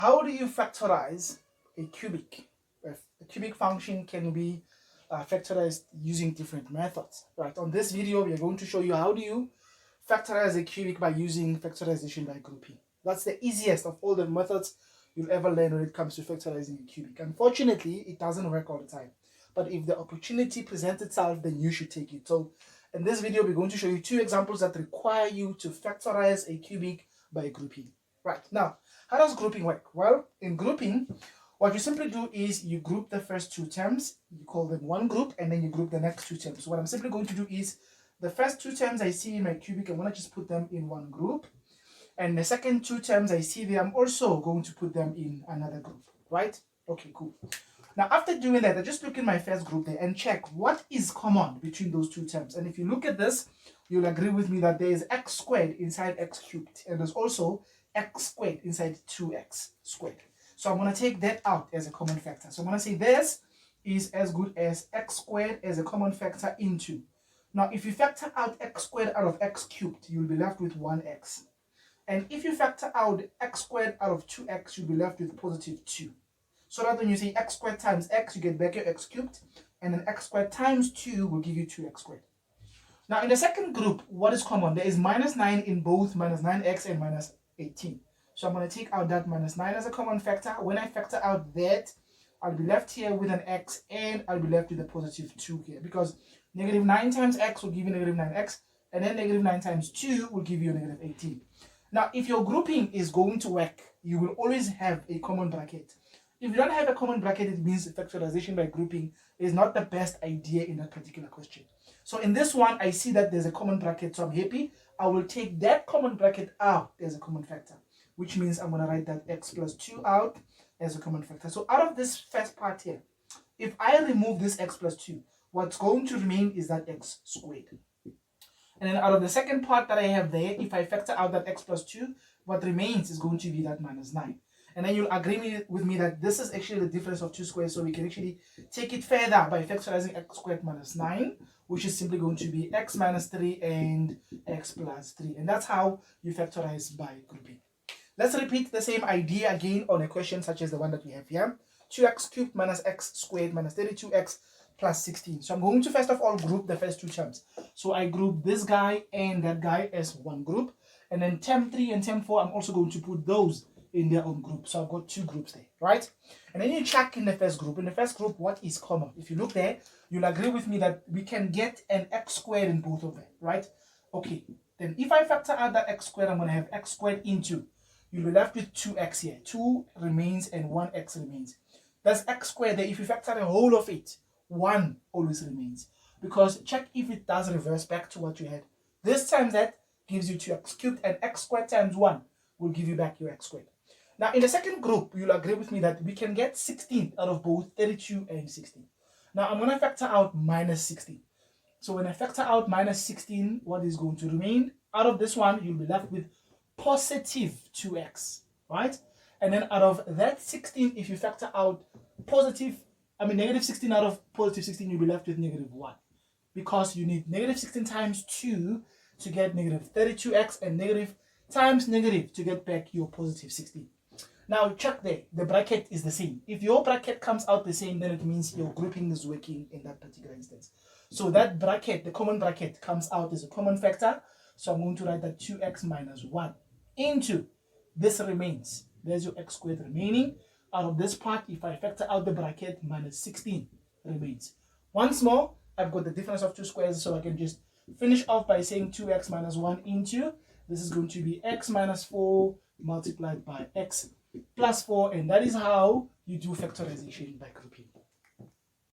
How do you factorize a cubic? A cubic function can be factorized using different methods, right? On this video, we are going to show you how do you factorize a cubic by using factorization by grouping. That's the easiest of all the methods you'll ever learn when it comes to factorizing a cubic. Unfortunately, it doesn't work all the time. But if the opportunity presents itself, then you should take it. So in this video, we're going to show you two examples that require you to factorize a cubic by grouping. Right, now, how does grouping work? Well, in grouping, what you simply do is you group the first two terms, you call them one group, and then you group the next two terms. So what I'm simply going to do is the first two terms I see in my cubic, I'm going to just put them in one group. And the second two terms I see there, I'm also going to put them in another group, right? Okay, cool. Now, after doing that, I just look in my first group there and check what is common between those two terms. And if you look at this, you'll agree with me that there is x squared inside x cubed. And there's also x squared inside 2x squared. So I'm going to take that out as a common factor. So I'm going to say this is as good as x squared as a common factor into. Now, if you factor out x squared out of x cubed, you'll be left with 1x. And if you factor out x squared out of 2x, you'll be left with positive 2. So that when you say x squared times x, you get back your x cubed. And then x squared times 2 will give you 2x squared. Now, in the second group, what is common? There is minus 9 in both minus 9x and minus 18. So I'm going to take out that minus 9 as a common factor. When I factor out that, I'll be left here with an x, and I'll be left with a positive 2 here. Because negative 9 times x will give you negative 9x, and then negative 9 times 2 will give you negative 18. Now, if your grouping is going to work, you will always have a common bracket. If you don't have a common bracket, it means factorization by grouping is not the best idea in that particular question. So in this one, I see that there's a common bracket, so I'm happy. I will take that common bracket out as a common factor, which means I'm going to write that x plus 2 out as a common factor. So out of this first part here, if I remove this x plus 2, what's going to remain is that x squared. And then out of the second part that I have there, if I factor out that x plus 2, what remains is going to be that minus 9. And then you'll agree with me that this is actually the difference of two squares, so we can actually take it further by factorizing x squared minus 9, which is simply going to be x minus 3 and x plus 3. And that's how you factorize by grouping. Let's repeat the same idea again on a question such as the one that we have here. 2x cubed minus x squared minus 32x plus 16. So I'm going to first of all group the first two terms. So I group this guy and that guy as one group. And then term 3 and term 4, I'm also going to put those in their own group. So I've got two groups there, right? And then you check in the first group. In the first group, what is common? If you look there, you'll agree with me that we can get an x squared in both of them, right? Okay, then if I factor out that x squared, I'm going to have x squared into. You'll be left with 2x here. 2 remains and 1x remains. That's x squared there. If you factor the whole of it, 1 always remains. Because check if it does reverse back to what you had. This times that gives you 2x cubed, and x squared times 1 will give you back your x squared. Now, in the second group, you'll agree with me that we can get 16 out of both 32 and 16. Now, I'm going to factor out minus 16. So when I factor out minus 16, what is going to remain? Out of this one, you'll be left with positive 2x, right? And then out of that 16, if you factor out negative 16 out of positive 16, you'll be left with negative 1. Because you need negative 16 times 2 to get negative 32x, and negative times negative to get back your positive 16. Now check there, the bracket is the same. If your bracket comes out the same, then it means your grouping is working in that particular instance. So that bracket, the common bracket, comes out as a common factor. So I'm going to write that 2x minus 1 into this remains. There's your x squared remaining. Out of this part, if I factor out the bracket, minus 16 remains. Once more, I've got the difference of two squares, so I can just finish off by saying 2x minus 1 into. This is going to be x minus 4 multiplied by x plus 4, and that is how you do factorization by grouping.